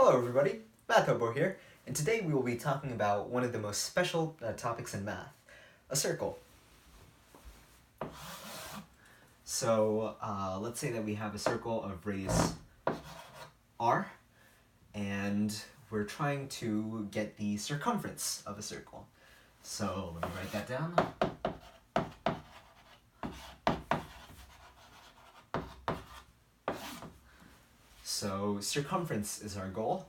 Hello everybody, Math Hobo here, and today we will be talking about one of the most special topics in math, a circle. So let's say that we have a circle of radius r, and we're trying to get the circumference of a circle. So let me write that down. So circumference is our goal.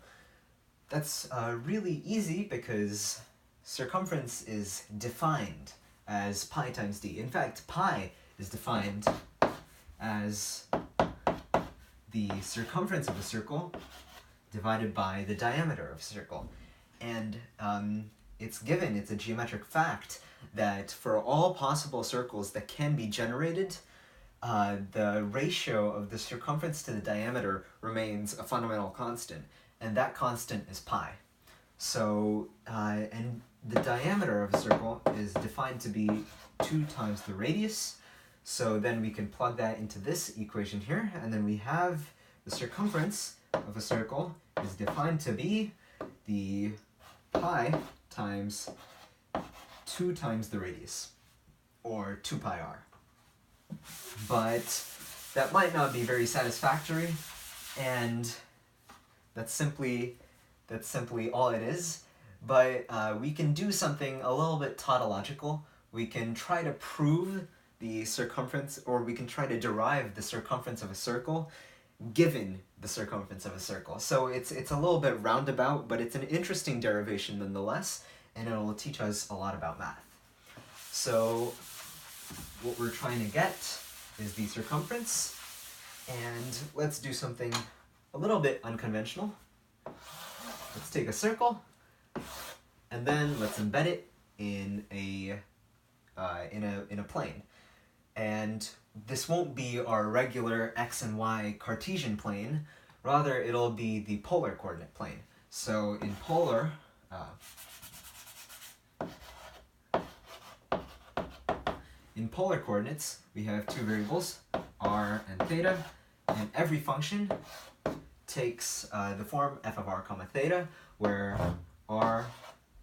That's really easy because circumference is defined as pi times d. In fact, pi is defined as the circumference of a circle divided by the diameter of a circle. And it's a geometric fact that for all possible circles that can be generated, the ratio of the circumference to the diameter remains a fundamental constant, and that constant is pi. So, and the diameter of a circle is defined to be 2 times the radius, so then we can plug that into this equation here, and then we have the circumference of a circle is defined to be the pi times 2 times the radius, or 2 pi r. But that might not be very satisfactory, and that's simply all it is. But we can do something a little bit tautological. We can try to prove the circumference, or we can try to derive the circumference of a circle given the circumference of a circle. So it's a little bit roundabout, but it's an interesting derivation nonetheless, and it'll teach us a lot about math. So what we're trying to get is the circumference, and let's do something a little bit unconventional. Let's take a circle, and then let's embed it in a plane. And this won't be our regular x and y Cartesian plane, rather it'll be the polar coordinate plane. So in polar, coordinates, we have 2 variables, r and theta, and every function takes the form f of r comma theta, where r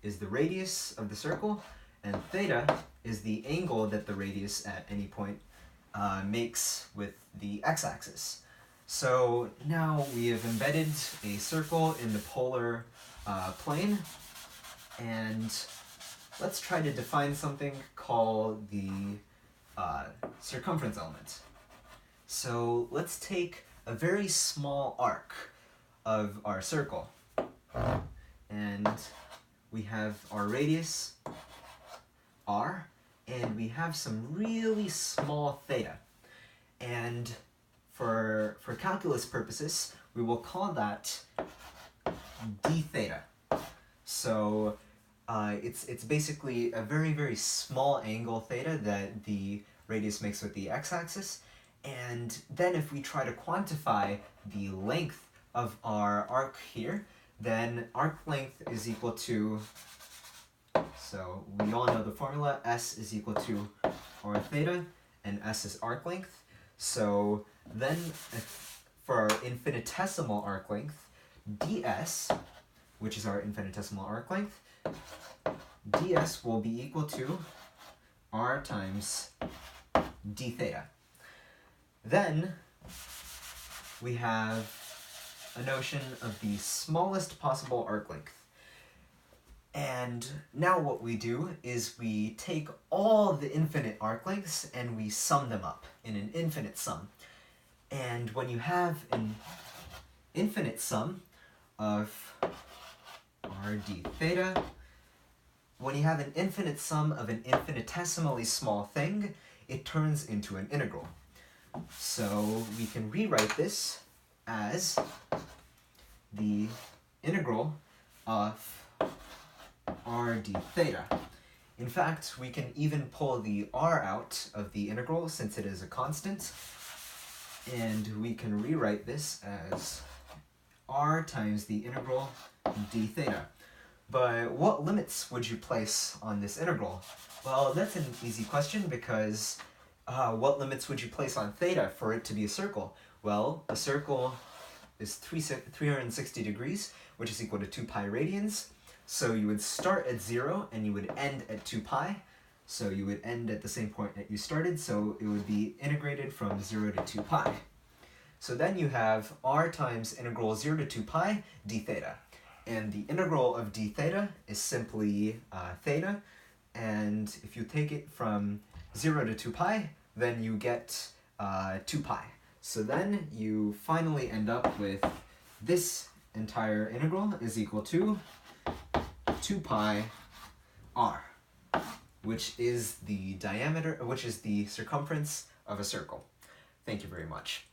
is the radius of the circle, and theta is the angle that the radius at any point makes with the x-axis. So now we have embedded a circle in the polar plane, and let's try to define something called the circumference element. So let's take a very small arc of our circle, and we have our radius r, and we have some really small theta. And for calculus purposes, we will call that d theta. So it's basically a very, very small angle theta that the radius makes with the x-axis. And then if we try to quantify the length of our arc here, then arc length is equal to, so we all know the formula, S is equal to r theta, and S is arc length. So then for our infinitesimal arc length, ds, which is our infinitesimal arc length, ds will be equal to r times d theta. Then we have a notion of the smallest possible arc length. And now what we do is we take all the infinite arc lengths and we sum them up in an infinite sum. And when you have an infinite sum of r d theta, when you have an infinite sum of an infinitesimally small thing, it turns into an integral. So we can rewrite this as the integral of r d theta. In fact, we can even pull the r out of the integral since it is a constant, and we can rewrite this as r times the integral d theta. But what limits would you place on this integral? Well, that's an easy question, because what limits would you place on theta for it to be a circle? Well, a circle is 360 degrees, which is equal to 2 pi radians. So you would start at 0 and you would end at 2 pi. So you would end at the same point that you started, so it would be integrated from 0 to 2 pi. So then you have r times integral 0 to 2 pi d theta. And the integral of d theta is simply theta. And if you take it from 0 to 2 pi, then you get 2 pi. So then you finally end up with this entire integral is equal to 2 pi r, which is the diameter, which is the circumference of a circle. Thank you very much.